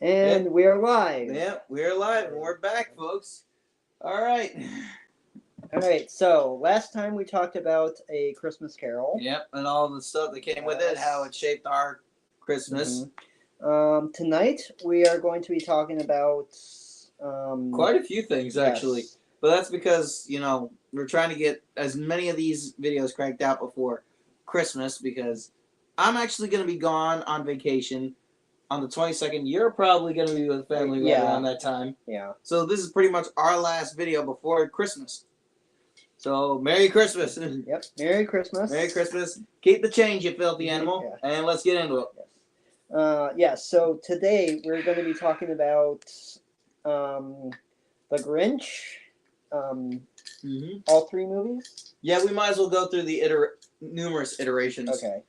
And we are live. Yep, we're live and we're back, folks. All right. All right. So last time we talked about A Christmas Carol. Yep, and all the stuff that came with it, how it shaped our Christmas. Mm-hmm. Tonight we are going to be talking about quite a few things, actually. Yes. But that's because, we're trying to get as many of these videos cranked out before Christmas because I'm actually going to be gone on vacation on the 22nd. You're probably going to be with family right around that time. Yeah. So this is pretty much our last video before Christmas. So, Merry Christmas. Yep. Merry Christmas. Merry Christmas. Keep the change, you filthy animal. Yeah. And let's get into it. Yes. So today we're going to be talking about the Grinch. All three movies. Yeah, we might as well go through the numerous iterations. Okay.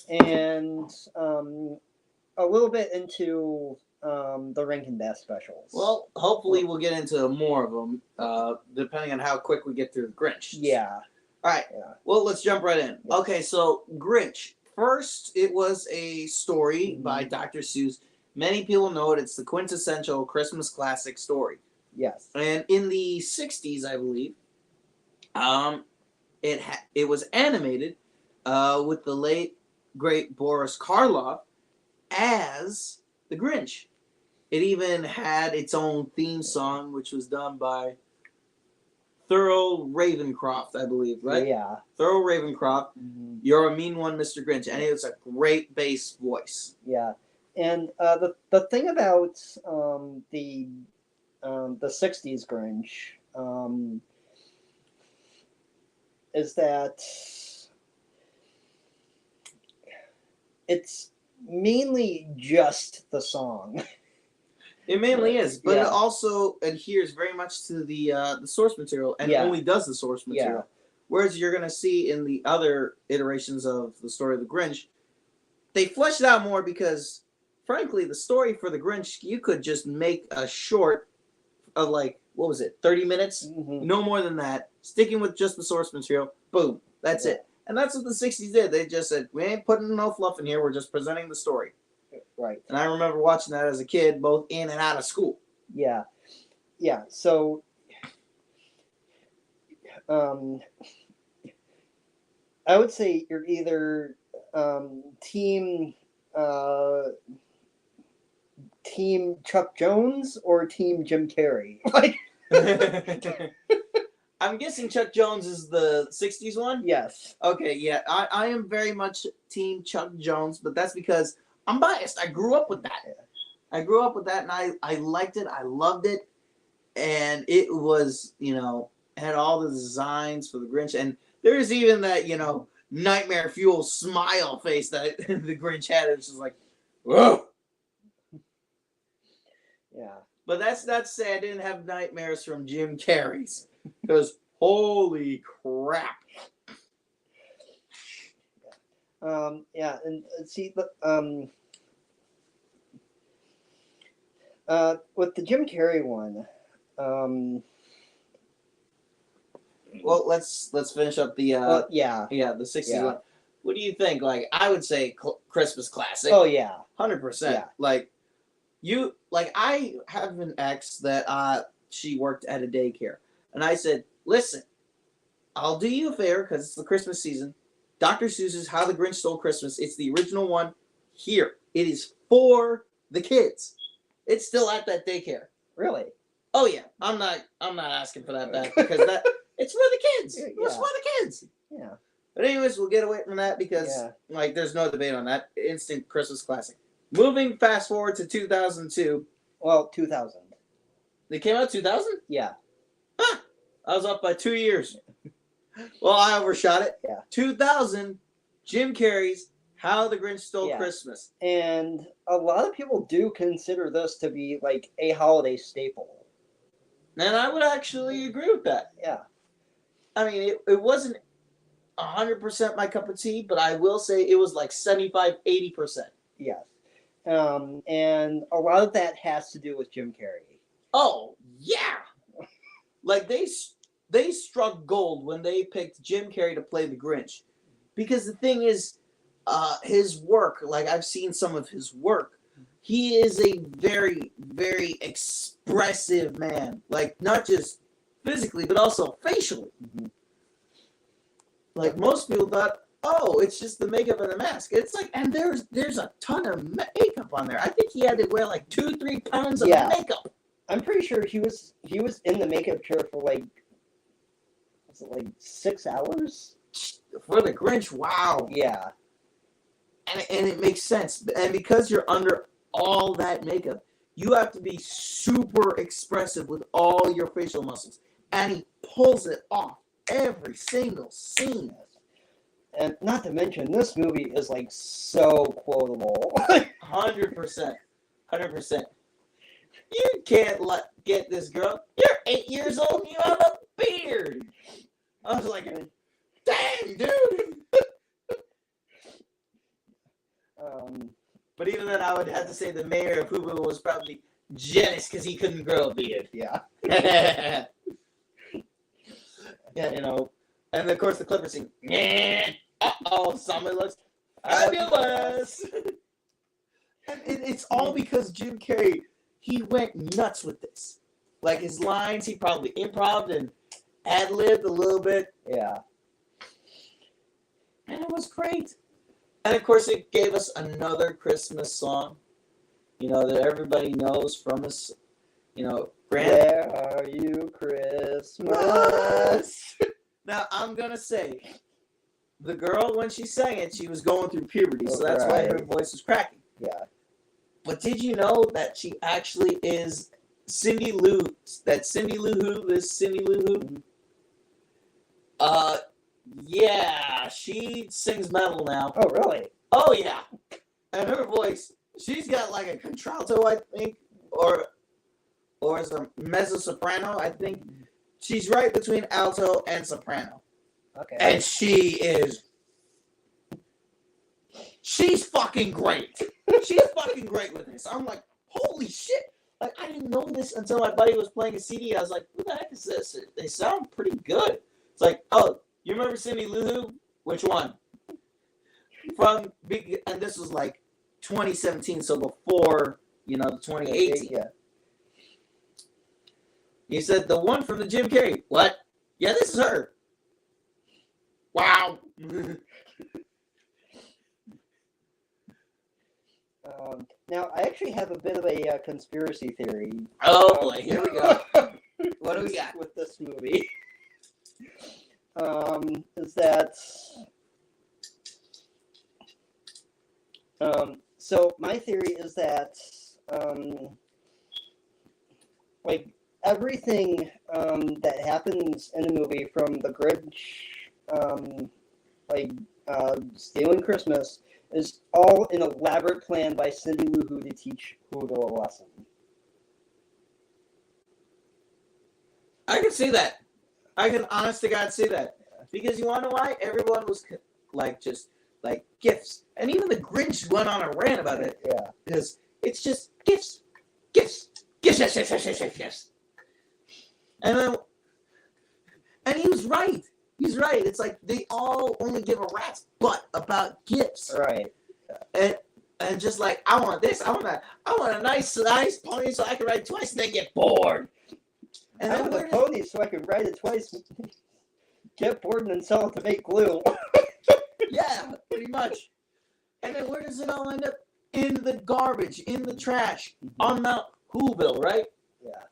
And a little bit into the Rankin specials. Well, hopefully we'll get into more of them, depending on how quick we get through the Grinch. Yeah. All right. Yeah. Well, let's jump right in. Yeah. Okay, so Grinch. First, it was a story by Dr. Seuss. Many people know it. It's the quintessential Christmas classic story. Yes. And in the 60s, I believe, it was animated with the late, great Boris Karloff as the Grinch. It even had its own theme song, which was done by Thurl Ravencroft, I believe, right? Yeah. Thurl Ravencroft, You're a Mean One, Mr. Grinch. And it was a great bass voice. Yeah. And the thing about the 60s Grinch is that it's mainly just the song. It mainly is, but it also adheres very much to the source material, and only does the source material. Yeah. Whereas you're going to see in the other iterations of the story of the Grinch, they fleshed it out more because, frankly, the story for the Grinch, you could just make a short of 30 minutes? No more than that. Sticking with just the source material, boom, that's it. And that's what the 60s did. They just said, we ain't putting no fluff in here, we're just presenting the story. Right. And I remember watching that as a kid, both in and out of school. Yeah. Yeah. So, I would say you're either team Chuck Jones or team Jim Carrey. I'm guessing Chuck Jones is the 60s one? Yes. Okay, yeah. I am very much team Chuck Jones, but that's because I'm biased. I grew up with that. And I liked it. I loved it. And it was, had all the designs for the Grinch. And there's even that, nightmare fuel smile face that the Grinch had. It was just like, whoa. Yeah. But that's not to say I didn't have nightmares from Jim Carrey's. Because holy crap. Yeah, and see, with the Jim Carrey one, well, let's finish up the the 60s one. What do you think? I would say Christmas classic. Oh yeah, 100%. Yeah. I have an ex that she worked at a daycare, and I said, listen, I'll do you a favor because it's the Christmas season. Dr. Seuss's How the Grinch Stole Christmas. It's the original one here. It is for the kids. It's still at that daycare. Really? Oh yeah. I'm not asking for that back because it's for the kids. Yeah. It's for the kids. Yeah. But anyways, we'll get away from that because there's no debate on that. Instant Christmas classic. Moving fast forward to 2002. Well, 2000. They came out 2000? Yeah. Huh. I was off by 2 years. Well, I overshot it. Yeah. 2000, Jim Carrey's How the Grinch Stole Christmas. And a lot of people do consider this to be like a holiday staple. And I would actually agree with that. Yeah. I mean, it wasn't 100% my cup of tea, but I will say it was like 75-80%. Yes. And a lot of that has to do with Jim Carrey. Oh, yeah. They struck gold when they picked Jim Carrey to play the Grinch. Because the thing is, his work, I've seen some of his work, he is a very, very expressive man. Like, not just physically, but also facially. Mm-hmm. Like, most people thought, oh, it's just the makeup and the mask. It's like, and there's a ton of makeup on there. I think he had to wear like 2-3 pounds of makeup. I'm pretty sure he was in the makeup chair for like, was it like 6 hours? For the Grinch, wow. Yeah. And it makes sense. And because you're under all that makeup, you have to be super expressive with all your facial muscles. And he pulls it off every single scene. And not to mention, this movie is like so quotable. 100%. 100%. You can't get this girl. You're 8 years old and you have a beard. I was like, dang, dude. But even then, I would have to say the mayor of Hoover was probably jealous because he couldn't grow a beard. Yeah. Yeah, you know. And of course, the Clippers sing, uh-oh, summer looks fabulous. And it's all because Jim Carrey, he went nuts with this. Like, his lines, he probably improv'd and ad-libbed a little bit. Yeah. And it was great. And of course, it gave us another Christmas song, you know, that everybody knows from us, you know, Where are you, Christmas? Now, I'm going to say, the girl, when she sang it, she was going through puberty, so that's why her voice was cracking. Yeah. But did you know that she actually is Cindy Lou, that Cindy Lou Who is Cindy Lou Who? Yeah, she sings metal now. Oh, really? Oh, yeah. And her voice, she's got like a contralto, I think, or is a mezzo-soprano, I think. She's right between alto and soprano. Okay. And she's fucking great. She's fucking great with this. I'm like, holy shit. Like, I didn't know this until my buddy was playing a CD. I was like, what the heck is this? They sound pretty good. It's like, oh, you remember Cindy Lou Who? Which one? And this was like 2017, so before, you know, 2018. Yeah. You said the one from the Jim Carrey. What? Yeah, this is her. Wow. Now, I actually have a bit of a conspiracy theory. Oh, boy. Here we go. What do we got? With this movie. Is that... so, my theory is that, like, everything that happens in a movie, from the Grinch, stealing Christmas, is all an elaborate plan by Cindy Lou Who to teach Hoodoo a lesson. I can see that. I can honest to God see that. Because you want to know why? Everyone was like, just like gifts. And even the Grinch went on a rant about it. Yeah. Because it's just gifts. Gifts. Gifts, yes, yes, yes, yes, yes, yes. And he was right. He's right. It's like they all only give a rat's butt about gifts. Right. And just like, I want this, I want that. I want a nice pony so I can ride twice and then get bored. And I want a pony so I can ride it twice, get bored, and then sell it to make glue. Yeah, pretty much. And then where does it all end up? In the garbage, in the trash, on Mount Whoville, right? Yeah.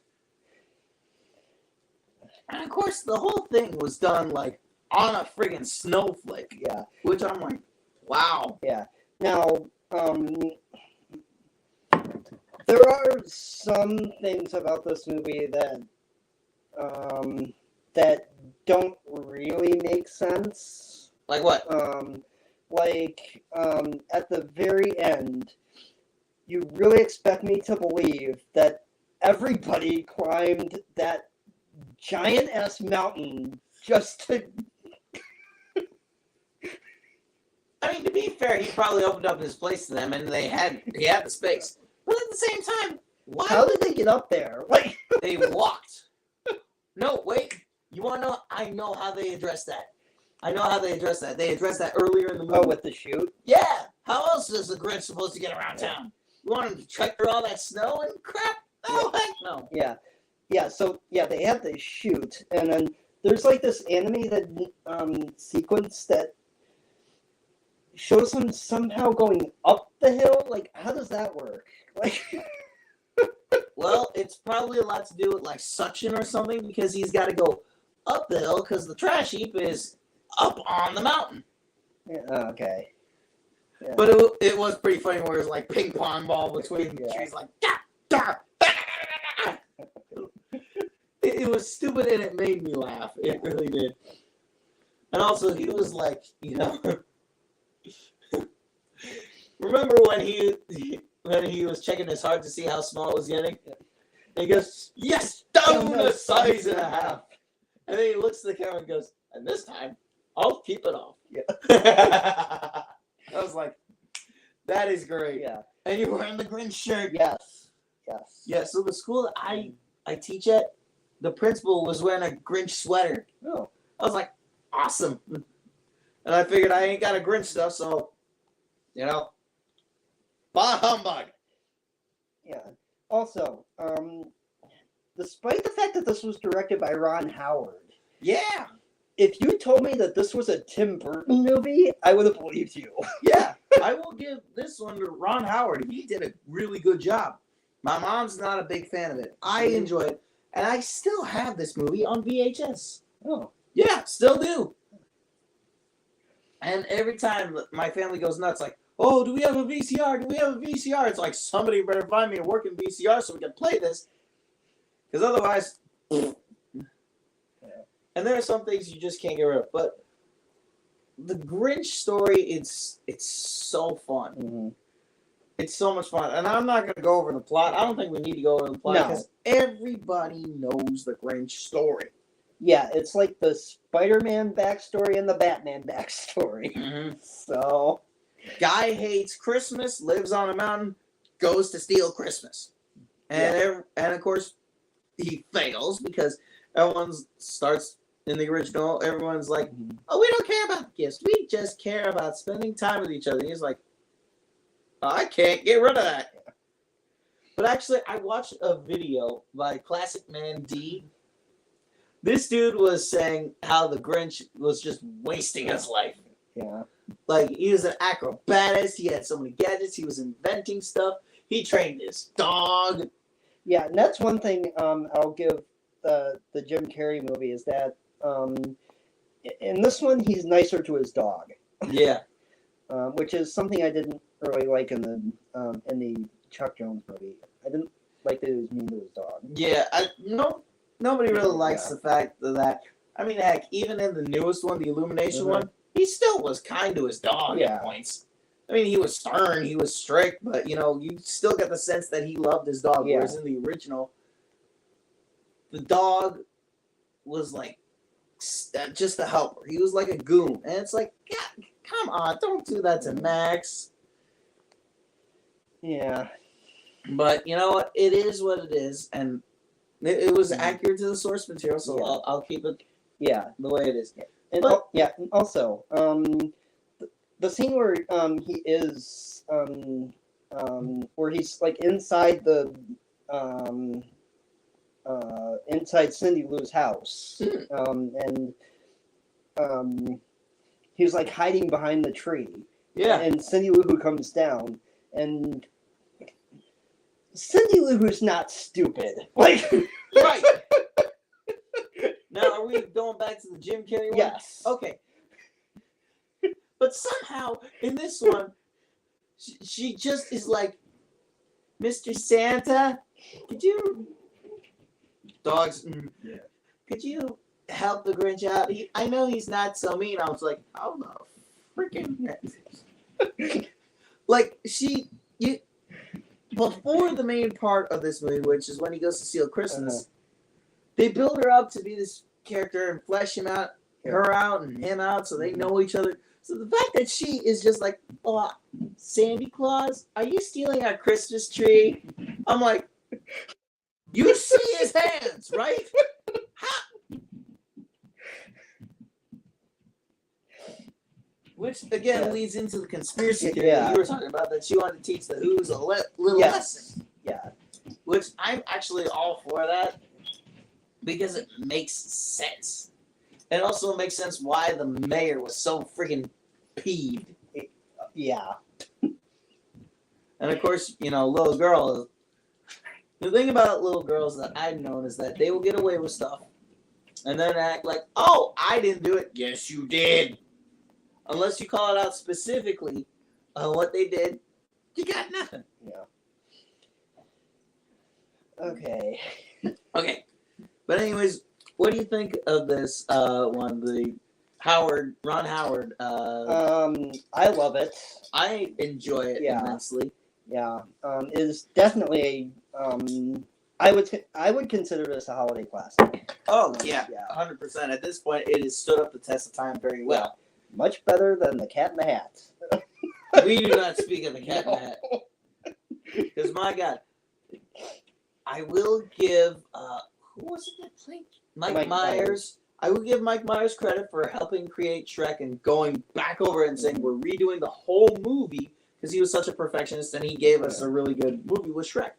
And of course, the whole thing was done like on a friggin' snowflake. Yeah. Which I'm like, wow. Yeah. Now, there are some things about this movie that that don't really make sense. Like what? At the very end, you really expect me to believe that everybody climbed that giant-ass mountain just to... I mean, to be fair, he probably opened up his place to them, and he had the space. But at the same time, why? How did they get up there? Like, they walked. No, wait. You want to know? I know how they addressed that. They addressed that earlier in the movie. Oh, with the chute? Yeah. How else is the Grinch supposed to get around town? You want him to trek through all that snow and crap? No, heck no. Yeah. So they have to shoot, and then there's like this animated sequence that shows him somehow going up the hill. Like, how does that work? Like, well, it's probably a lot to do with like suction or something, because he's got to go up the hill because the trash heap is up on the mountain. Yeah, okay. Yeah. But it was pretty funny where it was like ping pong ball between the trees, like it was stupid and it made me laugh. It really did. And also he was like, remember when he was checking his heart to see how small it was getting? And he goes, yes, down a size and a half. And then he looks at the camera and goes, and this time I'll keep it off. Yeah. I was like, that is great. Yeah. And you're wearing the Grinch shirt. Yes. Yeah, so the school that I teach at, the principal was wearing a Grinch sweater. Oh. I was like, awesome. And I figured I ain't got a Grinch stuff, so, bah humbug. Yeah. Also, despite the fact that this was directed by Ron Howard. Yeah. If you told me that this was a Tim Burton movie, I would have believed you. Yeah, I will give this one to Ron Howard. He did a really good job. My mom's not a big fan of it. I enjoy it. And I still have this movie on VHS. Oh. Yeah, still do. And every time my family goes nuts, like, oh, do we have a VCR? Do we have a VCR? It's like, somebody better find me a working VCR so we can play this. Because otherwise... And there are some things you just can't get rid of. But the Grinch story, it's so fun. Mm-hmm. It's so much fun. And I'm not going to go over the plot. I don't think we need to go over the plot. Because everybody knows the Grinch story. Yeah, it's like the Spider-Man backstory and the Batman backstory. Mm-hmm. So... Guy hates Christmas, lives on a mountain, goes to steal Christmas. And of course, he fails because everyone starts... In the original, everyone's like, oh, we don't care about the gifts. We just care about spending time with each other. And he's like, I can't get rid of that. But actually, I watched a video by Classic Man D. This dude was saying how the Grinch was just wasting his life. Yeah. Like, he was an acrobatist. He had so many gadgets. He was inventing stuff. He trained his dog. Yeah, and that's one thing I'll give the Jim Carrey movie is that in this one, he's nicer to his dog. Yeah. Which is something I didn't really like in the Chuck Jones movie. I didn't like that he was mean to his dog. Yeah, nobody really likes the fact that. I mean, heck, even in the newest one, the Illumination one, he still was kind to his dog at points. I mean, he was stern, he was strict, but you still get the sense that he loved his dog. Yeah. Whereas in the original, the dog was like just a helper. He was like a goon. And it's like, God, come on, don't do that to Max. Yeah. But you know what? It is what it is. And it was accurate to the source material, so I'll keep it the way it is. And and also, the scene where he is where he's like inside the inside Cindy Lou's house, and he was like hiding behind the tree. Yeah. And Cindy Lou Who comes down, and Cindy Lou Who's not stupid. Like, right. Now, are we going back to the Jim Carrey one? Yes. Okay. But somehow, in this one, she just is like, Mr. Santa, could you... Dogs. Yeah. Could you help the Grinch out? I know he's not so mean. I was like, how the freaking... Like, before the main part of this movie, which is when he goes to steal Christmas, they build her up to be this character and flesh her out and him out so they know each other. So the fact that she is just like, oh, Santa Claus, are you stealing our Christmas tree? I'm like, you see his hands, right? Which again leads into the conspiracy theory that you were talking about, that she wanted to teach the Who's a little lesson. Yeah. Which I'm actually all for that, because it makes sense. And it also makes sense why the mayor was so freaking peeved. Yeah. And of course, little girl. The thing about little girls that I've known is that they will get away with stuff and then act like, oh, I didn't do it. Yes, you did. Unless you call it out specifically on what they did, you got nothing. Yeah. Okay. Okay. But anyways, what do you think of this one, the Ron Howard? I love it. I enjoy it immensely. Yeah. It is definitely I would consider this a holiday classic. Oh yeah, 100%. At this point, it has stood up the test of time very well. Much better than the Cat in the Hat. We do not speak of the Cat in the Hat. Because my God, I will give who was it that played Mike Myers? I will give Mike Myers credit for helping create Shrek and going back over it and saying we're redoing the whole movie, because he was such a perfectionist and he gave us a really good movie with Shrek.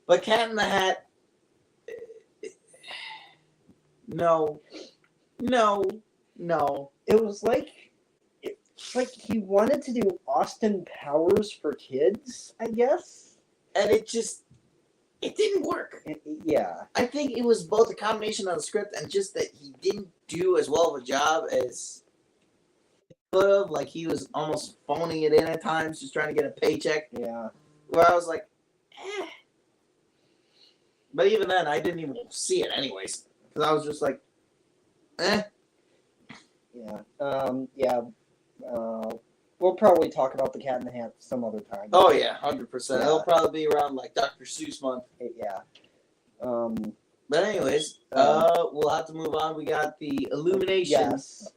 But Cat in the Hat, no. It was like he wanted to do Austin Powers for kids, I guess. And it didn't work. Yeah. I think it was both a combination of the script and just that he didn't do as well of a job as he could have. Like, he was almost phoning it in at times, just trying to get a paycheck. Yeah. Where I was like, eh. But even then, I didn't even see it anyways. Because I was just like, eh. Yeah. We'll probably talk about the Cat in the Hat some other time. Oh yeah, 100%. It'll probably be around like Dr. Seuss month. Yeah. But anyways, we'll have to move on. We got the Illumination. Yes.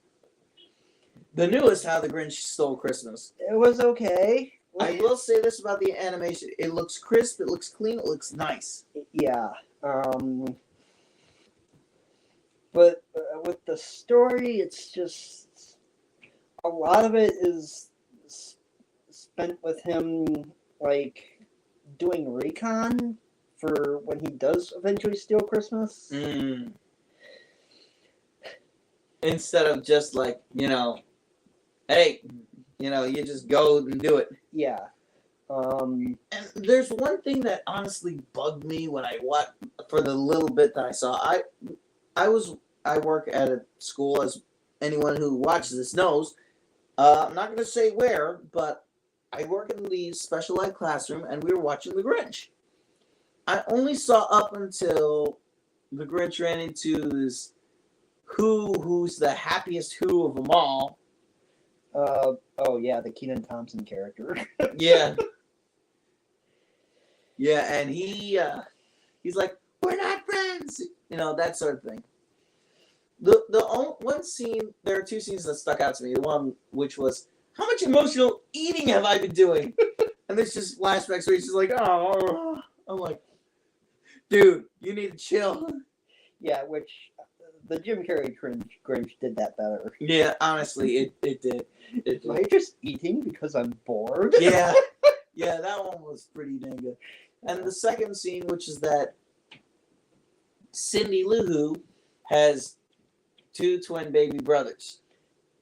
The newest How the Grinch Stole Christmas. It was okay. I will say this about the animation. It looks crisp, it looks clean, it looks nice. Yeah. But with the story, it's just a lot of it is spent with him like doing recon for when he does eventually steal Christmas. Instead of just like, hey, you just go and do it. Yeah. And there's one thing that honestly bugged me when I watched, for the little bit that I saw. I work at a school, as anyone who watches this knows. I'm not going to say where, but I work in the special ed classroom, and we were watching The Grinch. I only saw up until The Grinch ran into this who's the happiest who of them all. Oh yeah, the Kenan Thompson character. Yeah. Yeah, and he's like, we're not friends, that sort of thing. The one scene, there are two scenes that stuck out to me. The one which was, how much emotional eating have I been doing? And there's just flashbacks where he's just like, oh, I'm like, dude, you need to chill. Yeah, which the Jim Carrey Grinch did that better. Yeah, honestly, it did. Am I just eating because I'm bored? Yeah. Yeah, that one was pretty dang good. And the second scene, which is that Cindy Lou Who has 2 twin baby brothers.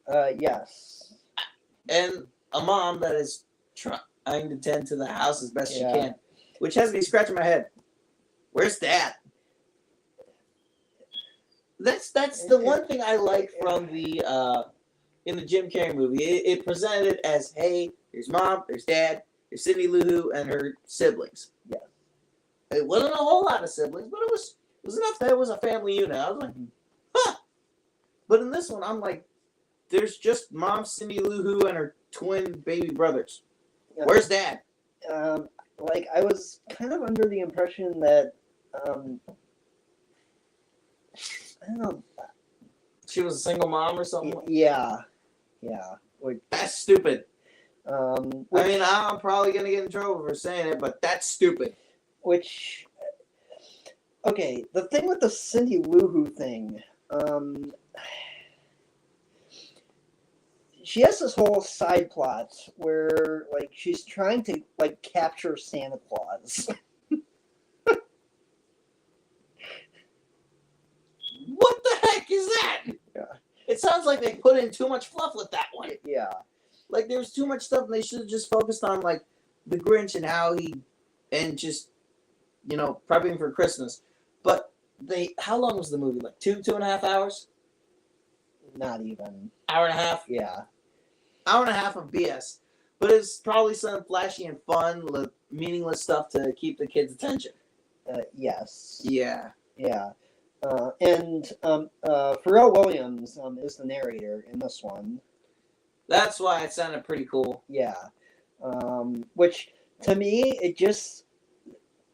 Yes. And a mom that is trying to tend to the house as best she can. Which has me scratching my head. Where's Dad? That's the one thing I like from the in the Jim Carrey movie. It presented it as, hey, there's Mom, there's Dad, there's Cindy Lou Who and her siblings. Yeah. It wasn't a whole lot of siblings, but it was enough that it was a family unit. I was like, huh. But in this one, I'm like, there's just Mom, Cindy Lou Who, and her twin baby brothers. Yeah. Where's Dad? Like, I was kind of under the impression that, I don't know. She was a single mom or something? Yeah. That's stupid. I'm probably going to get in trouble for saying it, but that's stupid. Which, okay, the thing with the Cindy Lou Who thing, she has this whole side plot where like she's trying to like capture Santa Claus. What the heck is that? Yeah. It sounds like they put in too much fluff with that one. Yeah. Like there's too much stuff, and they should have just focused on like the Grinch and just prepping for Christmas. But how long was the movie? Like 2.5 hours? Not even. Hour and a half? Yeah. Hour and a half of BS. But it's probably some flashy and fun, meaningless stuff to keep the kids' attention. Yes. Yeah. Yeah. And Pharrell Williams is the narrator in this one. That's why it sounded pretty cool. Yeah. Which, to me, it just...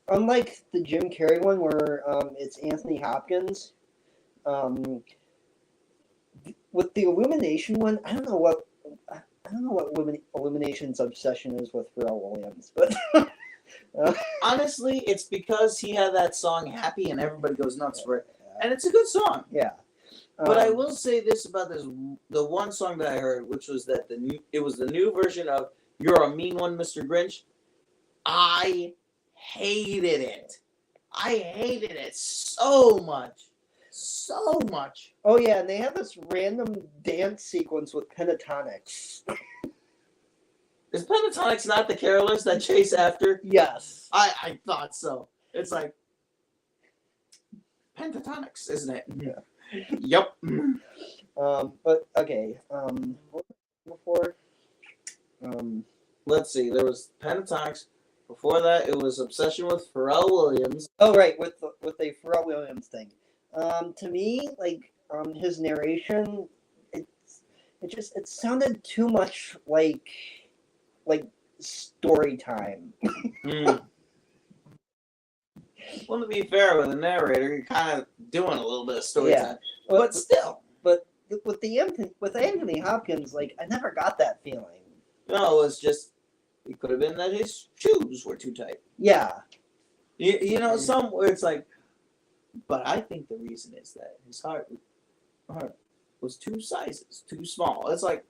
Unlike the Jim Carrey one where it's Anthony Hopkins, with the Illumination one, I don't know what Illumination's obsession is with Pharrell Williams, but honestly, it's because he had that song "Happy" and everybody goes nuts for it, and it's a good song. Yeah. But I will say this about the one song that I heard, which was that it was the new version of "You're a Mean One, Mr. Grinch." I hated it. I hated it so much. So much. Oh yeah, and they have this random dance sequence with Pentatonics. Is Pentatonics not the carolers that chase after? Yes. I thought so. It's like Pentatonics, isn't it? Yeah. Yep. But okay. Before. Let's see. There was Pentatonics. Before that, it was Obsession with Pharrell Williams. Oh right, with the Pharrell Williams thing. To me, like his narration, it sounded too much like story time. Well, to be fair with the narrator, you're kind of doing a little bit of story time, but still. But with Anthony Hopkins, like I never got that feeling. No, it was just it could have been that his shoes were too tight. Yeah. You know, somewhere it's like. But I think the reason is that his heart was 2 sizes too small. It's like,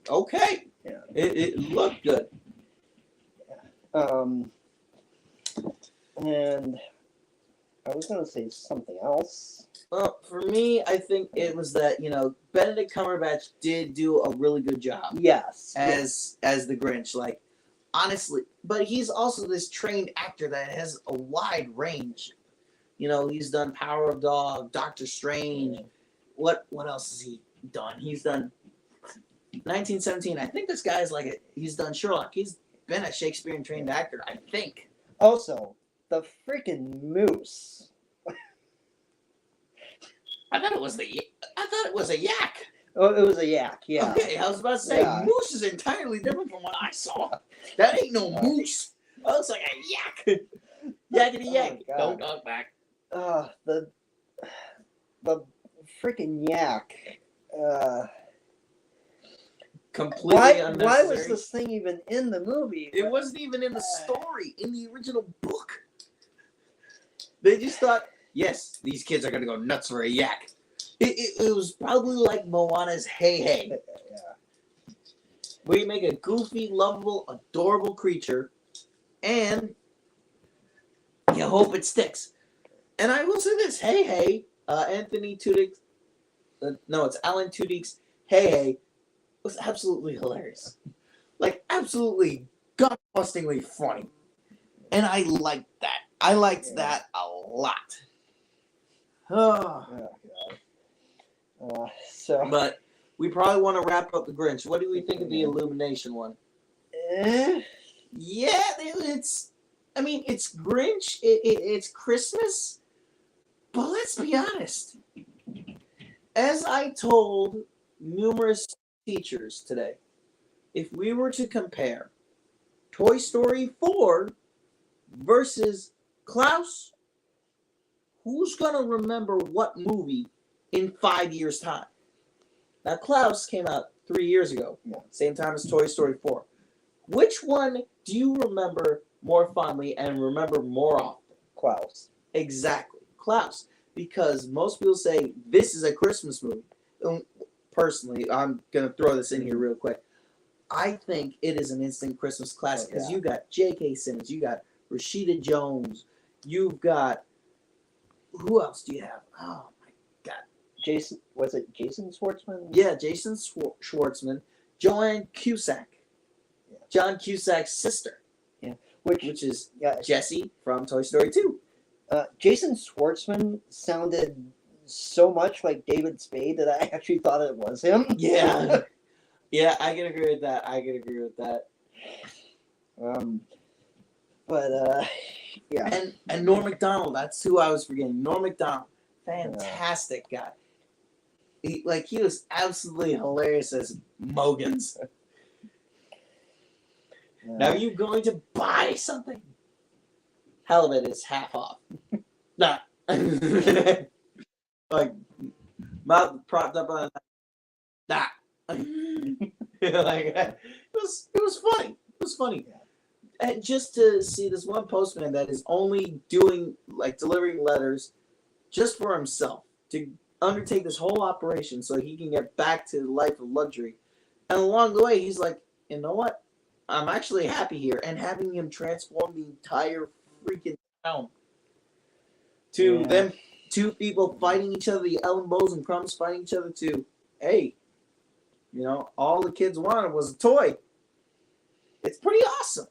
okay, yeah, it looked good. Yeah. And I was gonna say something else. Well, for me, I think it was that Benedict Cumberbatch did do a really good job. Yes. As the Grinch, like honestly, but he's also this trained actor that has a wide range. He's done Power of Dog, Doctor Strange. What else has he done? He's done 1917. I think this guy's he's done Sherlock. He's been a Shakespearean trained actor, I think. Also, the freaking moose. I thought it was a yak. Oh, it was a yak, yeah. Okay, I was about to say, moose is entirely different from what I saw. That ain't no moose. That looks like a yak. Yakety yak. Oh, don't talk back. The freaking yak. Completely unnecessary. Why was this thing even in the movie? It wasn't even in the story, in the original book. They just thought, yes, these kids are going to go nuts for a yak. It was probably like Moana's Hey Hey. Yeah. Where you make a goofy, lovable, adorable creature, and you hope it sticks. And I will say this, Hey Hey, Anthony Tudyk's, it's Alan Tudyk's Hey Hey, was absolutely hilarious. Like, absolutely gut-bustingly funny. And I liked that. I liked that a lot. Oh. But we probably want to wrap up the Grinch. What do we think of the Illumination one? Yeah, it's Grinch. It's Christmas. But let's be honest. As I told numerous teachers today, if we were to compare Toy Story 4 versus Klaus, who's going to remember what movie in 5 years' time? Now, Klaus came out 3 years ago, same time as Toy Story 4. Which one do you remember more fondly and remember more often? Klaus. Exactly. Klaus. Because most people say this is a Christmas movie. personally, I'm gonna throw this in here real quick. I think it is an instant Christmas classic because you got J.K. Simmons, you got Rashida Jones, you've got who else do you have? Oh my God, Jason Schwartzman? Yeah, Jason Schwartzman, Joanne Cusack, John Cusack's sister, which is Jessie from Toy Story 2. Jason Schwartzman sounded so much like David Spade that I actually thought it was him. Yeah. Yeah, I can agree with that. Yeah. And Norm Macdonald, that's who I was forgetting. Norm Macdonald, fantastic guy. He was absolutely hilarious as Mogans. Now, are you going to buy something? Hell of it is half off. Nah. Like, mouth propped up on that. It was funny. It was funny. And just to see this one postman that is only doing, delivering letters just for himself to undertake this whole operation so he can get back to the life of luxury. And along the way, he's like, you know what? I'm actually happy here. And having him transform the entire freaking town to them two people fighting each other, the Ellen Bowes and Crumbs fighting each other to, hey, all the kids wanted was a toy. It's pretty awesome.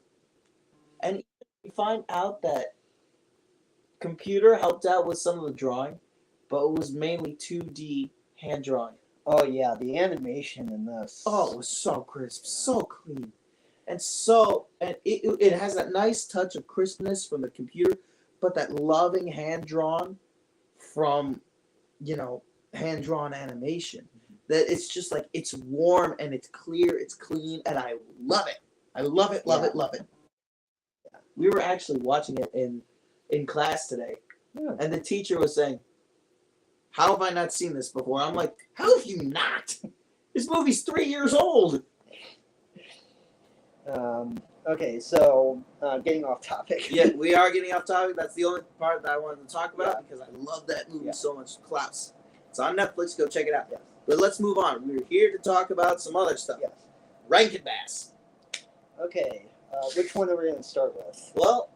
And you find out that computer helped out with some of the drawing, but it was mainly 2D hand drawing. Oh yeah, the animation in this. Oh, it was so crisp, so clean. And it has that nice touch of crispness from the computer, but that loving hand-drawn from, hand-drawn animation. That it's just it's warm and it's clear, it's clean, and I love it. I love it, love it, love it. We were actually watching it in class today, and the teacher was saying, how have I not seen this before? I'm like, how have you not? This movie's 3 years old. Okay, so getting off topic. Yeah, we are getting off topic. That's the only part that I wanted to talk about because I love that movie so much. Klaus. It's on Netflix. Go check it out. Yes. But let's move on. We're here to talk about some other stuff. Yes. Rankin Bass. Okay, which one are we going to start with? Well,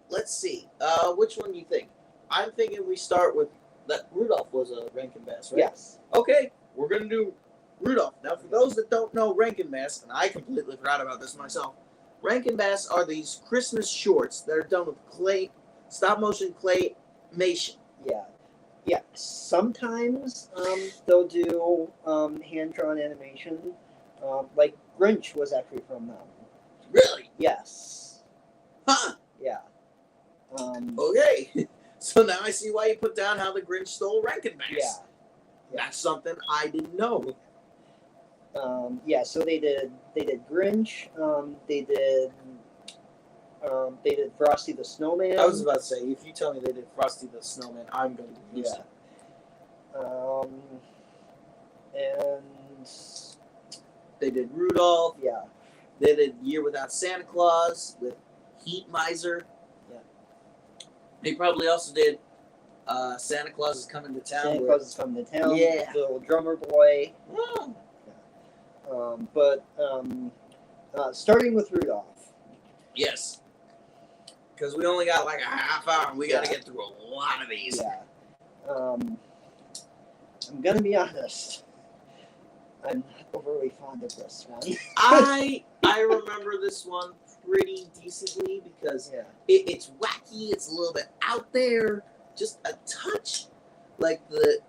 let's see. Which one do you think? I'm thinking we start with that Rudolph was a Rankin Bass, right? Yes. Okay, we're going to do Rudolph. Now, for those that don't know Rankin Bass, and I completely forgot about this myself, Rankin Bass are these Christmas shorts that are done with stop-motion claymation. Yeah. Yeah. Sometimes they'll do hand-drawn animation. Like Grinch was actually from them. Really? Yes. Huh? Yeah. Okay. So now I see why you put down how the Grinch stole Rankin Bass. Yeah. That's something I didn't know. So they did Grinch. They did Frosty the Snowman. I was about to say, if you tell me they did Frosty the Snowman, I'm going to lose it. And they did Rudolph. Yeah. They did Year Without Santa Claus with Heat Miser. Yeah. They probably also did Santa Claus is Coming to Town. Santa Claus is Coming to Town. Yeah. Little Drummer Boy. Oh. Starting with Rudolph. Yes. Because we only got like a half hour and we got to get through a lot of these. Yeah. I'm going to be honest. I'm not overly fond of this one. I remember this one pretty decently because it's wacky, it's a little bit out there, just a touch. Like the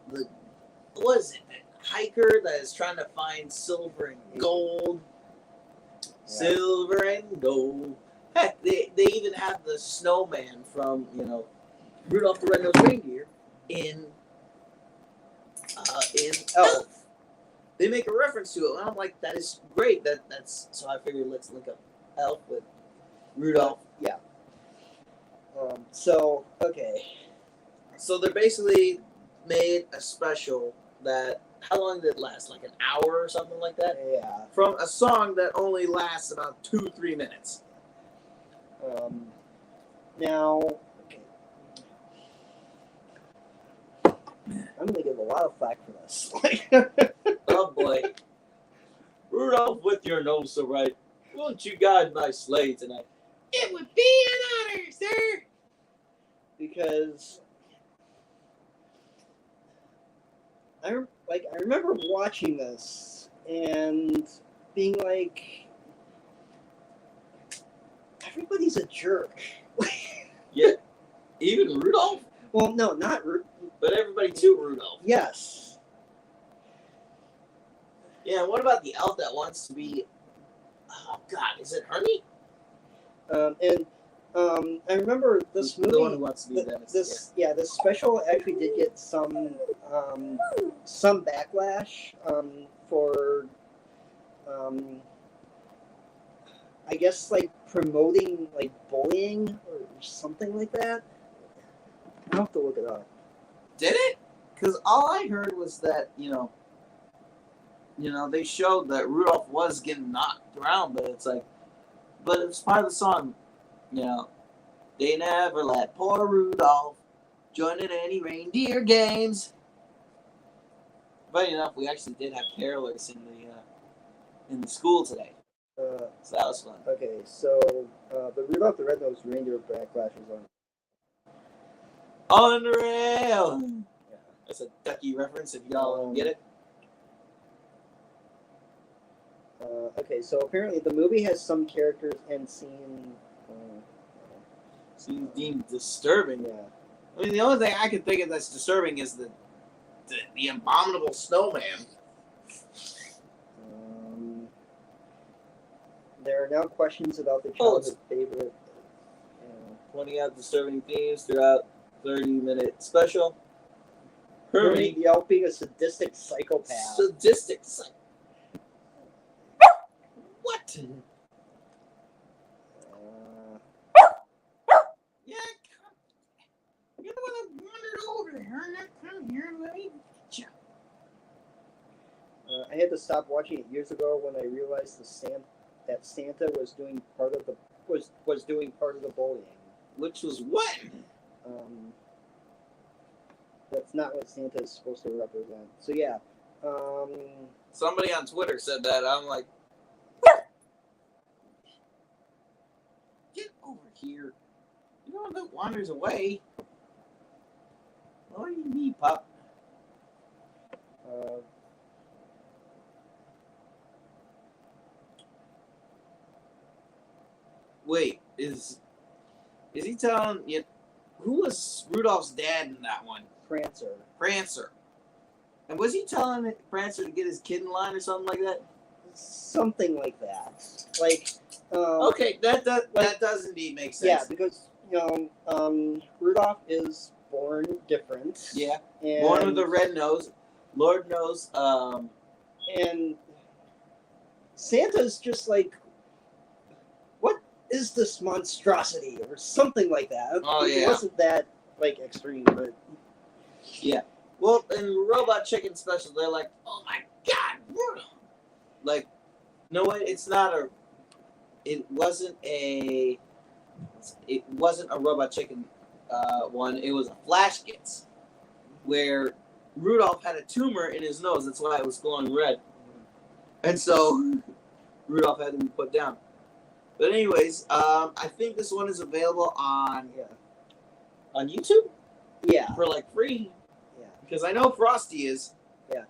what is it, that hiker that is trying to find silver and gold. Yeah. Silver and gold. Heck, they even have the snowman from, Rudolph the Red-Nosed Reindeer in Elf. They make a reference to it, and I'm like, that is great. That's so I figured let's link up Elf with Rudolph. Yeah. So they basically made a special that, how long did it last? Like an hour or something like that? Yeah. From a song that only lasts about 2-3 minutes. Now, I'm gonna get a lot of flack for this. Oh boy, Rudolph, with your nose so right, won't you guide my sleigh tonight? It would be an honor, sir. Because I remember watching this and being like, everybody's a jerk. Yeah, even Rudolph. Well, no, not but everybody too, Rudolph. Yes. Yeah. What about the elf that wants to be? Oh God, is it Ernie? I remember this movie. The one who wants to be this special actually did get some backlash for I guess like promoting like bullying or something like that. I'll have to look it up. Did it? Because all I heard was that they showed that Rudolph was getting knocked around, but it's part of the song. They never let poor Rudolph join in any reindeer games. Funny enough, we actually did have carolers in the school today, so that was fun. Okay, so the Rudolph the Red-Nosed Reindeer backlash is on. Unreal. Yeah. That's a Ducky reference if y'all don't get it. Okay, so apparently the movie has some characters and scenes deemed disturbing. Yeah. I mean, the only thing I can think of that's disturbing is the abominable snowman. There are now questions about the childhood favorite. Pointing out disturbing themes throughout 30-minute special. Hermie the elf being a sadistic psychopath. What? Yeah, you're the one that wandered over there. Come here, let me get you. I had to stop watching it years ago when I realized that Santa was doing part of the bullying. Which was what? That's not what Santa is supposed to represent. So yeah. Somebody on Twitter said that. I'm like, get over here. You know that wanders away. What do you need, Pop? Wait, is he telling you who was Rudolph's dad in that one? Prancer. And was he telling Prancer to get his kid in line or something like that? Something like that. Like okay, that does indeed make sense. Yeah, because Rudolph is born different. Yeah. Born with a red nose. Lord knows. And Santa's just like, what is this monstrosity or something like that? Oh yeah. It wasn't that like extreme, but yeah. Well, in Robot Chicken Special, they're like, oh my God, Rudolph. Like, no, it's not a. It wasn't a Robot Chicken one. It was a Flash Gets, where Rudolph had a tumor in his nose. That's why it was glowing red, and so Rudolph had to be put down. But anyways, I think this one is available on YouTube. Yeah, for like free. Yeah, because I know Frosty is. Yeah,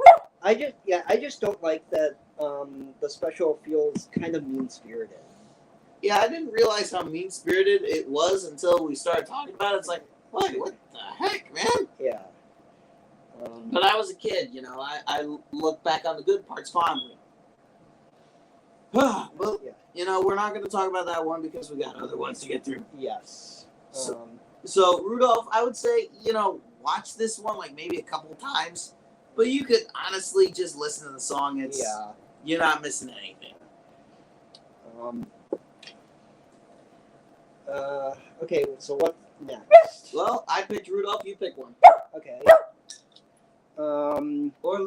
I just don't like that. The special feels kind of mean-spirited. Yeah, I didn't realize how mean-spirited it was until we started talking about it. It's like, what the heck, man? Yeah. But I was a kid, I look back on the good parts fondly. Well, we're not going to talk about that one because we got other ones to get through. Yes. So Rudolph, I would say, watch this one like maybe a couple times, but you could honestly just listen to the song. You're not missing anything. Okay, so what next? Well, I picked Rudolph, you pick one. Okay. Or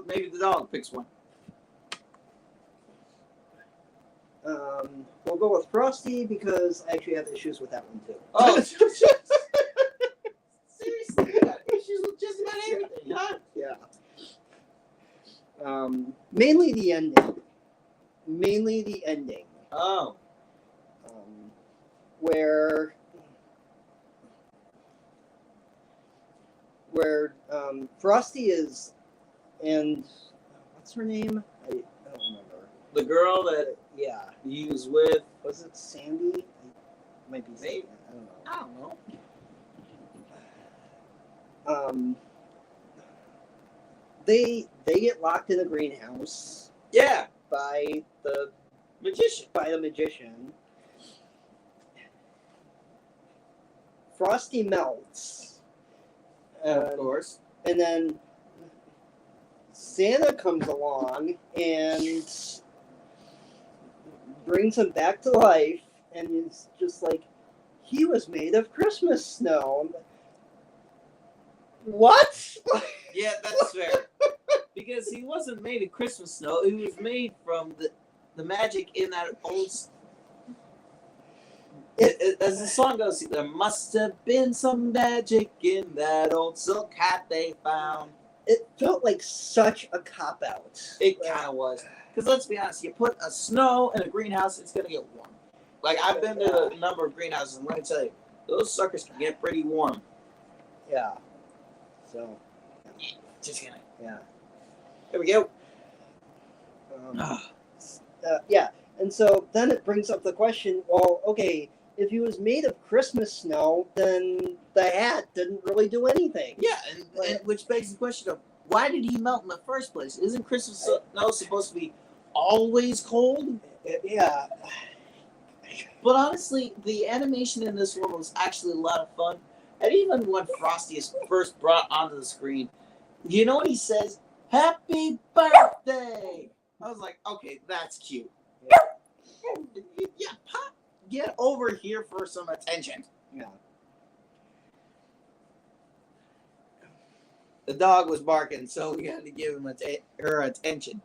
maybe the dog picks one. We'll go with Frosty because I actually have issues with that one too. Oh, seriously, you got issues with just about everything, huh? Yeah. Mainly the ending. Mainly the ending. Oh. Where Frosty is, and what's her name? I don't remember. The girl that he was with. Was it Sandy? It might be Sandy. I don't know. They get locked in a greenhouse. Yeah. By the magician. Frosty melts. Of course. And then Santa comes along and brings him back to life, and is just like, he was made of Christmas snow. What? Yeah, that's fair. Because he wasn't made of Christmas snow. He was made from the magic in that old... As the song goes, there must have been some magic in that old silk hat they found. It felt like such a cop-out. It kind of was. Because let's be honest, you put a snow in a greenhouse, it's going to get warm. Like, I've been to a number of greenhouses, and let me tell you, those suckers can get pretty warm. Yeah. So. Just kidding. Yeah. There we go. Yeah. And so then it brings up the question, well, okay, if he was made of Christmas snow, then the hat didn't really do anything. Yeah, and which begs the question of, why did he melt in the first place? Isn't Christmas snow supposed to be always cold? Yeah. But honestly, the animation in this one was actually a lot of fun. And even when Frosty is first brought onto the screen, you know what he says? Happy birthday! I was like, okay, that's cute. Yeah, Pop, get over here for some attention. Yeah. The dog was barking, so we had to give him her attention.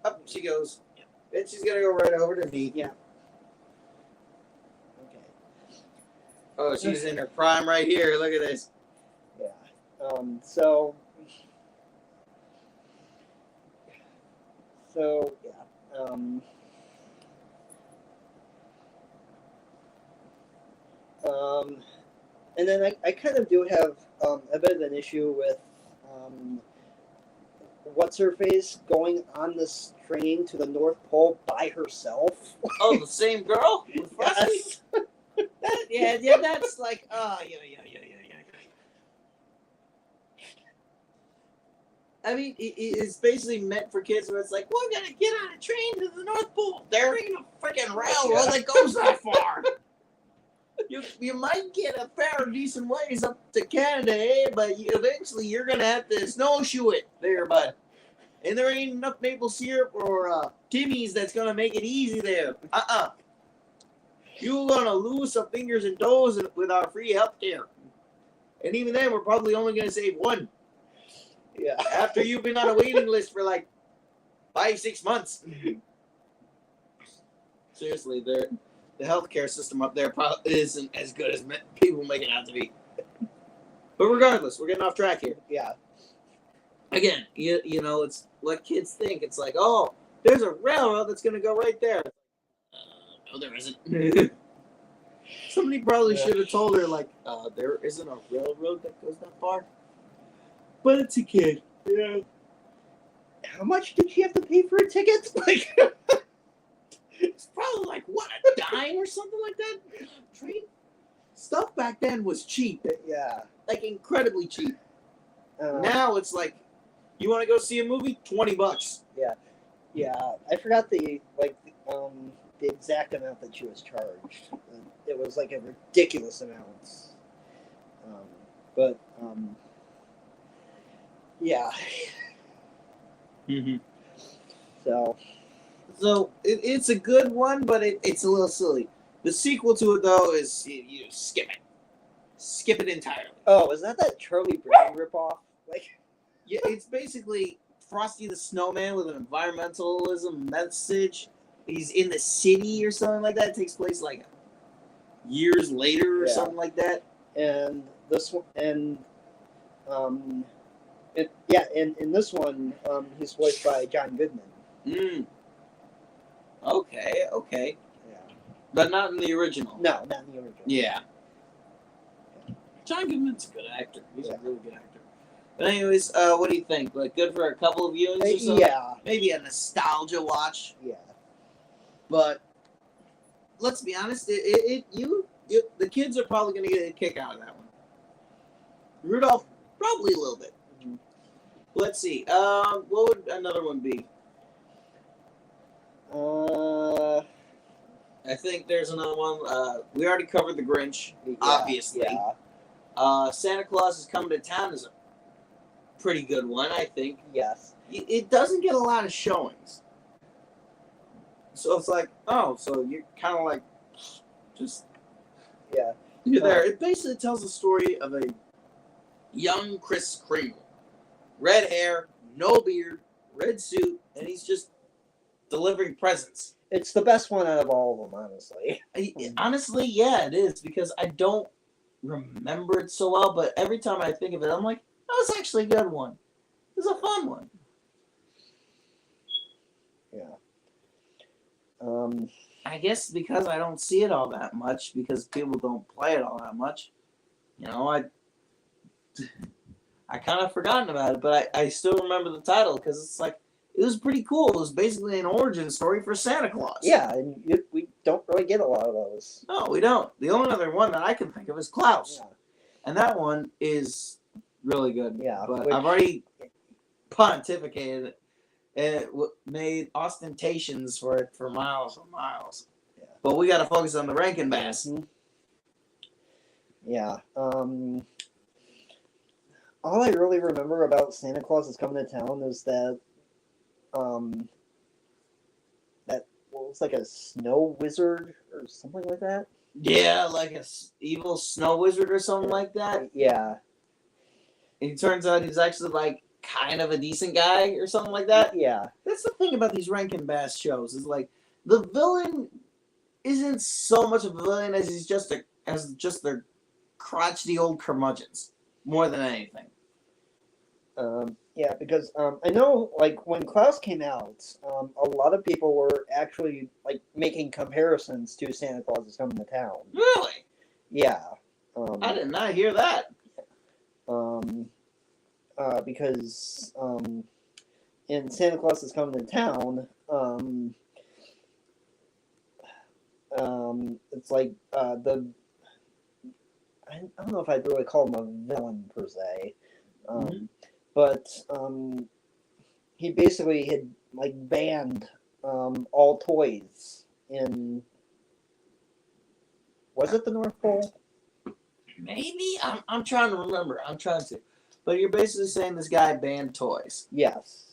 Up she goes. And she's going to go right over to me. Yeah. Okay. Oh, she's in her prime right here. Look at this. Yeah. So yeah. And then I kind of do have a bit of an issue with what's her face going on this train to the North Pole by herself. Oh, the same girl with Frosty? Yes. Yeah, that's like, yeah. I mean, it's basically meant for kids where it's like, we're going to get on a train to the North Pole. There ain't a freaking railroad that goes that far. You might get a pair of decent ways up to Canada, but eventually you're going to have to snowshoe it there, bud. And there ain't enough maple syrup or Timmy's that's going to make it easy there. You're going to lose some fingers and toes with our free health care. And even then, we're probably only going to save one. Yeah. After you've been on a waiting list for like 5-6 months. Seriously, the healthcare system up there probably isn't as good as people make it out to be. But regardless, we're getting off track here. Yeah. Again, you know, it's what kids think. It's like, oh, there's a railroad that's going to go right there. No, there isn't. Somebody probably should have told her, like, there isn't a railroad that goes that far. But it's a kid. Yeah. How much did she have to pay for a ticket? Like, it's probably like, what, a dime or something like that? Train stuff back then was cheap. Yeah. Like, incredibly cheap. Now it's like, you want to go see a movie? $20. Yeah. Yeah. I forgot the exact amount that she was charged. It was like a ridiculous amount. Yeah. Mm-hmm. So it's a good one, but it's a little silly. The sequel to it, though, is you skip it. Skip it entirely. Oh, is that Charlie Brown ripoff? Like, yeah, it's basically Frosty the Snowman with an environmentalism message. He's in the city or something like that. It takes place like years later or something like that. And this one, and In this one, he's voiced by John Goodman. Okay. Yeah. But not in the original. No, not in the original. Yeah. John Goodman's a good actor. He's a really good actor. But anyways, what do you think? Like, good for a couple of viewings or so? Yeah. Maybe a nostalgia watch. Yeah. But let's be honest, the kids are probably going to get a kick out of that one. Rudolph, probably a little bit. Mm-hmm. Let's see. What would another one be? I think there's another one. We already covered the Grinch, obviously. Yeah. Santa Claus is Coming to Town is a pretty good one, I think. Yes. It doesn't get a lot of showings. So it's like, oh, so you're kind of like, just... Yeah. You're there. It basically tells the story of a young Kris Kringle. Red hair, no beard, red suit, and he's just delivering presents. It's the best one out of all of them, honestly. Honestly, yeah, it is, because I don't remember it so well, but every time I think of it, I'm like, that was actually a good one. It was a fun one. Yeah. I guess because I don't see it all that much, because people don't play it all that much, you know, I kind of forgotten about it, but I still remember the title, because it's like, it was pretty cool. It was basically an origin story for Santa Claus. Yeah, and we don't really get a lot of those. No, we don't. The only other one that I can think of is Klaus. Yeah. And that one is really good. Yeah. But I've already pontificated and made ostentations for it for miles and miles. Yeah. But we got to focus on the Rankin Bass. Mm-hmm. Yeah. All I really remember about Santa Claus is Coming to Town is that what was like a snow wizard or something like that. Yeah, like a evil snow wizard or something like that. Yeah. And it turns out he's actually like kind of a decent guy or something like that. Yeah. That's the thing about these Rankin Bass shows is like the villain isn't so much of a villain as he's just their crotchety old curmudgeons more than anything. Yeah, because I know, like, when Klaus came out, a lot of people were actually, like, making comparisons to Santa Claus is Coming to Town. Really? Yeah. I did not hear that. Because in Santa Claus is Coming to Town, it's like I don't know if I'd really call him a villain per se. But he basically had like banned all toys in, was it the North Pole? Maybe I'm trying to remember. But you're basically saying this guy banned toys. Yes.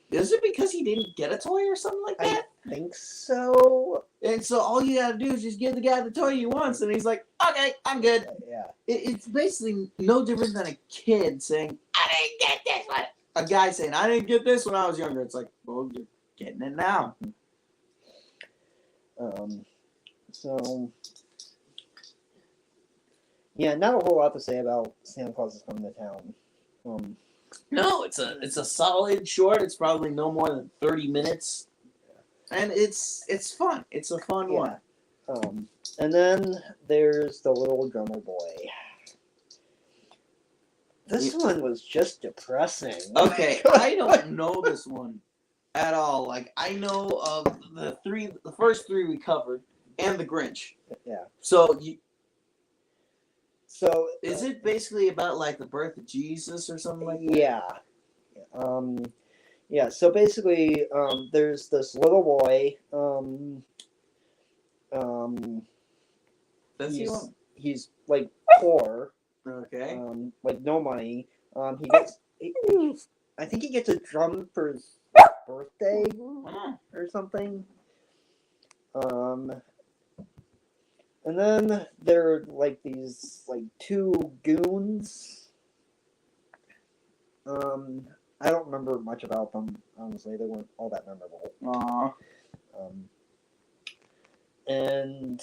Is it because he didn't get a toy or something like that? I think so. And so all you gotta do is just give the guy the toy he wants, and he's like, "Okay, I'm good." Yeah. It's basically no different than a kid saying, "I didn't get this one." A guy saying, "I didn't get this when I was younger." It's like, well, you're getting it now. So yeah, not a whole lot to say about Santa Claus is Coming to Town. No, it's a solid short. It's probably no more than 30 minutes, and it's fun. It's a fun one. And then there's the Little Drummer Boy. This one was just depressing. Okay, I don't know this one at all. Like, I know of the first three we covered, and the Grinch. Yeah. So is it basically about like the birth of Jesus or something like that? Yeah. Yeah. So basically, there's this little boy. He's like poor. Okay. Like no money. I think he gets a drum for his birthday or something. And then there are like these like two goons. I don't remember much about them, honestly. They weren't all that memorable. And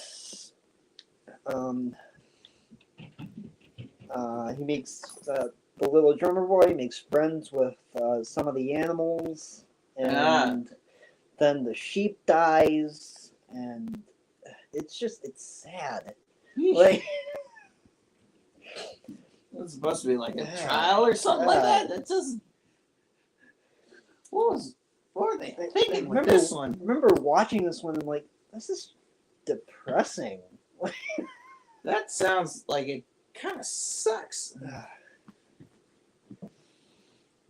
he makes the little drummer boy makes friends with some of the animals, and then the sheep dies, and it's sad. Like it's supposed to be like a trial or something like that. That just what were they thinking with this one? I remember watching this one and like, this is depressing. That sounds like it kind of sucks.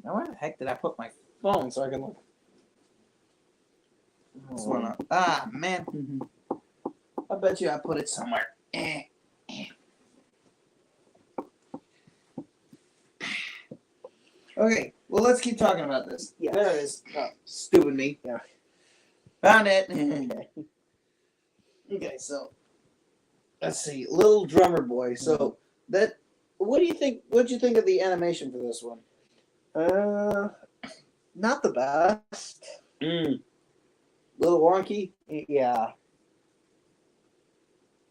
Now where the heck did I put my phone so I can look? This one up. Ah, man. I bet you I put it somewhere. Okay, well, let's keep talking about this. Yeah. There it is. Oh, stupid me. Yeah. Found it. Okay. Okay, so let's see. Little Drummer Boy. So that, what do you think? What'd you think of the animation for this one? Not the best. Little wonky. Yeah.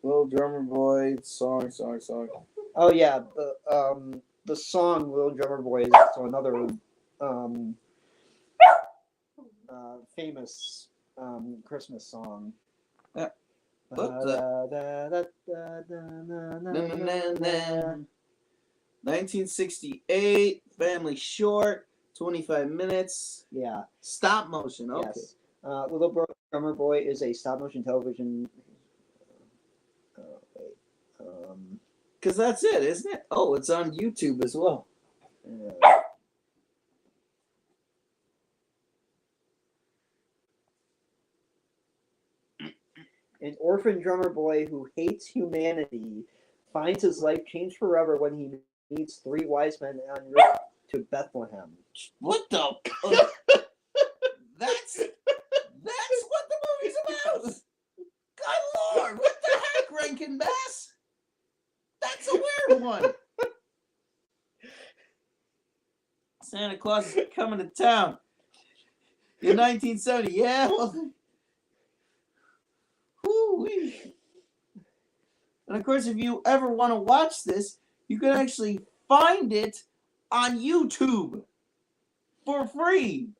Little Drummer Boy. Song. Oh yeah. The song "Little Drummer Boy" is also another famous Christmas song. Yeah. 1968, family short, 25 minutes. Yeah. Stop motion. Okay. Yes. Little Drummer Boy is a stop motion television. Because that's it, isn't it? Oh, it's on YouTube as well. An orphan drummer boy who hates humanity finds his life changed forever when he meets three wise men en route to Bethlehem. What the? That's what the movie's about. Good Lord, what the heck, Rankin Bass? That's a weird one. Santa Claus is coming to town in 1970. Yeah, well, whoo-wee. And of course, if you ever want to watch this, you can actually find it on YouTube for free.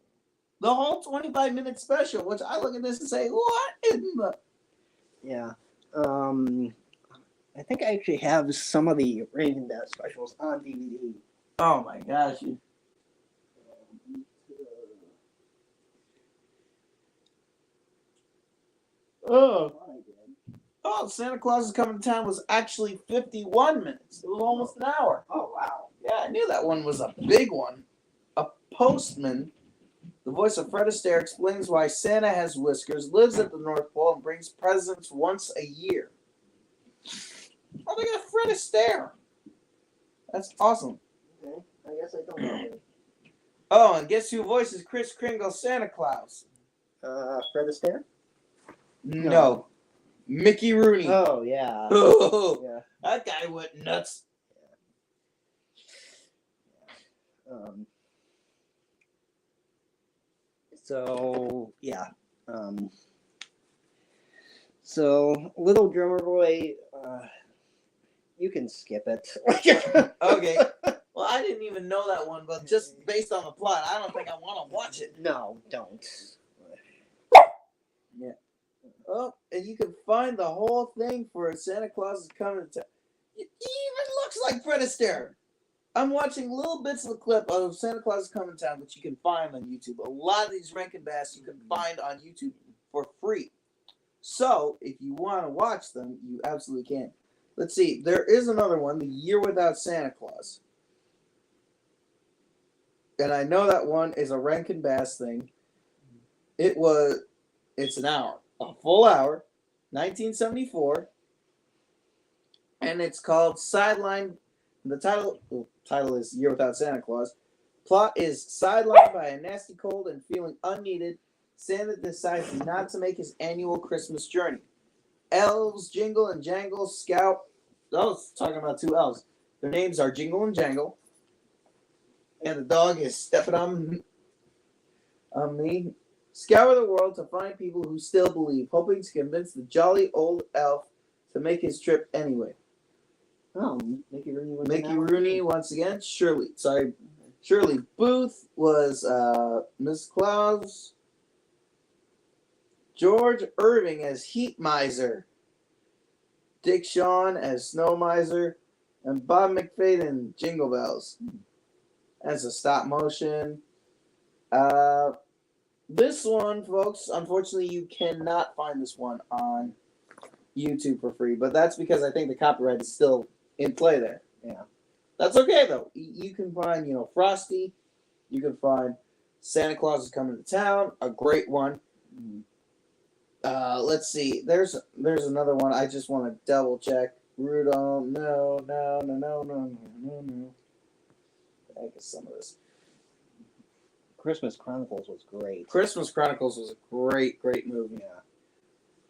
The whole 25-minute special, which I look at this and say, what in the... Yeah. I think I actually have some of the Rankin Bass specials on DVD. Oh my gosh. Oh, Santa Claus is Coming to Town was actually 51 minutes. It was almost an hour. Oh, wow. Yeah, I knew that one was a big one. A postman, the voice of Fred Astaire, explains why Santa has whiskers, lives at the North Pole, and brings presents once a year. Oh, they got Fred Astaire. That's awesome. Okay. I guess I don't know. Oh, and guess who voices Kris Kringle Santa Claus? Fred Astaire? No. Mickey Rooney. Oh, yeah. Oh, Yeah. that guy went nuts. So, yeah. So, Little Drummer Boy, you can skip it. Okay. Well, I didn't even know that one, but just based on the plot, I don't think I want to watch it. No, don't. Yeah. Oh, and you can find the whole thing for Santa Claus is Coming to Town. He even looks like Fred Astaire. I'm watching little bits of the clip of Santa Claus is Coming to Town, which you can find on YouTube. A lot of these Rankin Bass you can find on YouTube for free. So, if you want to watch them, you absolutely can. Let's see. There is another one, The Year Without Santa Claus. And I know that one is a Rankin Bass thing. It's an hour. A full hour. 1974. And it's called Sideline. The title is Year Without Santa Claus. Plot is sidelined by a nasty cold and feeling unneeded. Santa decides not to make his annual Christmas journey. Elves jingle and jangle, scout. I was talking about two elves. Their names are Jingle and Jangle. And the dog is stepping on me. Scour the world to find people who still believe, hoping to convince the jolly old elf to make his trip anyway. Oh, Mickey Rooney. Mickey Rooney once again. Shirley Booth was Miss Claus. George Irving as Heat Miser. Dick Shawn as Snow Miser. And Bob McFadden, Jingle Bells. As a stop motion. This one, folks, unfortunately, you cannot find this one on YouTube for free. But that's because I think the copyright is still in play there. Yeah. That's okay, though. You can find, Frosty. You can find Santa Claus is Coming to Town, a great one. Let's see. There's another one. I just want to double check. Rudolph. No. I guess some of this. Christmas Chronicles was great. Christmas Chronicles was a great movie. Yeah.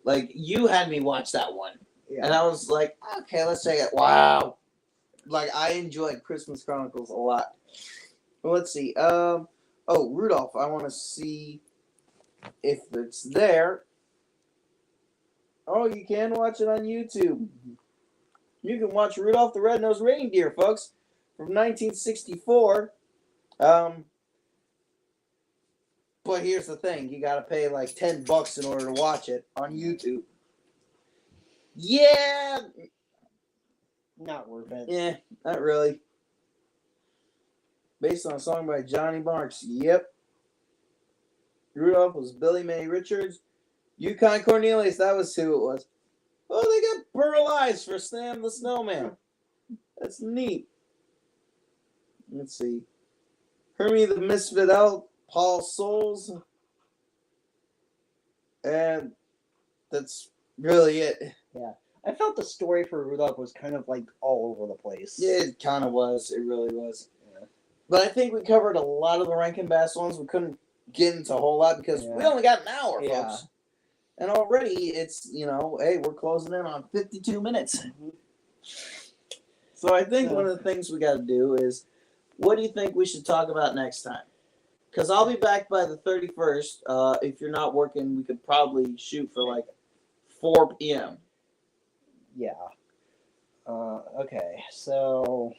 Like, you had me watch that one. Yeah. And I was like, okay, let's check it. Wow. Like, I enjoyed Christmas Chronicles a lot. Well, let's see. Rudolph. I want to see if it's there. Oh, you can watch it on YouTube. You can watch Rudolph the Red-Nosed Reindeer, folks, from 1964. But here's the thing. You got to pay like $10 in order to watch it on YouTube. Yeah. Not worth it. Yeah, not really. Based on a song by Johnny Marks. Yep. Rudolph was Billy Mae Richards. Yukon Cornelius, that was who it was. Oh, they got Burl Ives for Sam the Snowman. That's neat. Let's see. Hermie the Misfit Elf, Paul Souls. And that's really it. Yeah. I felt the story for Rudolph was kind of like all over the place. Yeah, it kind of was. It really was. Yeah. But I think we covered a lot of the Rankin Bass ones. We couldn't get into a whole lot because we only got an hour, folks. And already it's, hey, we're closing in on 52 minutes. So I think one of the things we got to do is, what do you think we should talk about next time? Because I'll be back by the 31st. If you're not working, we could probably shoot for like 4 p.m. Yeah. Okay, so...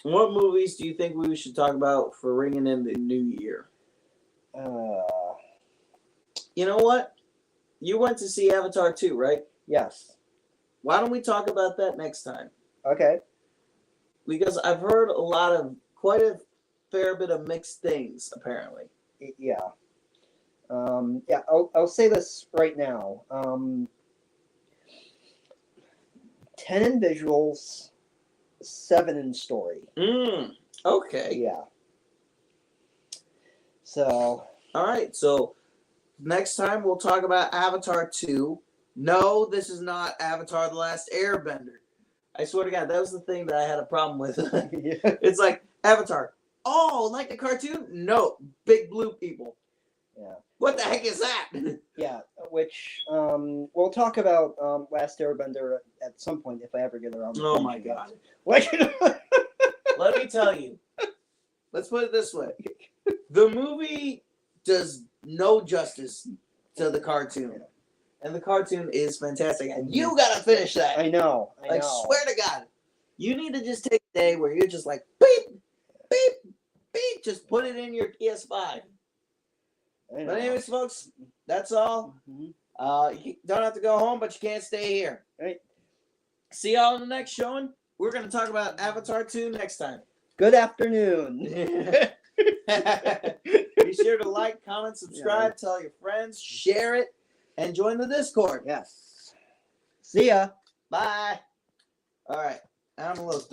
What movies do you think we should talk about for ringing in the new year? You know what? You went to see Avatar 2, right? Yes. Why don't we talk about that next time? Okay. Because I've heard quite a fair bit of mixed things, apparently. Yeah. I'll say this right now. 10 in visuals, 7 in story. Okay. Yeah. So. All right. So next time we'll talk about Avatar 2. No, this is not Avatar The Last Airbender. I swear to God, that was the thing that I had a problem with. Yeah. It's like, Avatar. Oh, like the cartoon? No. Big blue people. Yeah. What the heck is that? Yeah, which we'll talk about Last Airbender at some point if I ever get around. Oh my God! Like, let me tell you. Let's put it this way: the movie does no justice to the cartoon, and the cartoon is fantastic. And you gotta finish that. I know. I swear to God, you need to just take a day where you're just like beep, beep, beep. Just put it in your PS5. But anyways, folks, that's all. You don't have to go home, but you can't stay here. All right. See y'all in the next showing. We're going to talk about Avatar 2 next time. Good afternoon. Be sure to like, comment, subscribe, tell your friends, share it, and join the Discord. Yes. See ya. Bye. All right. I'm a little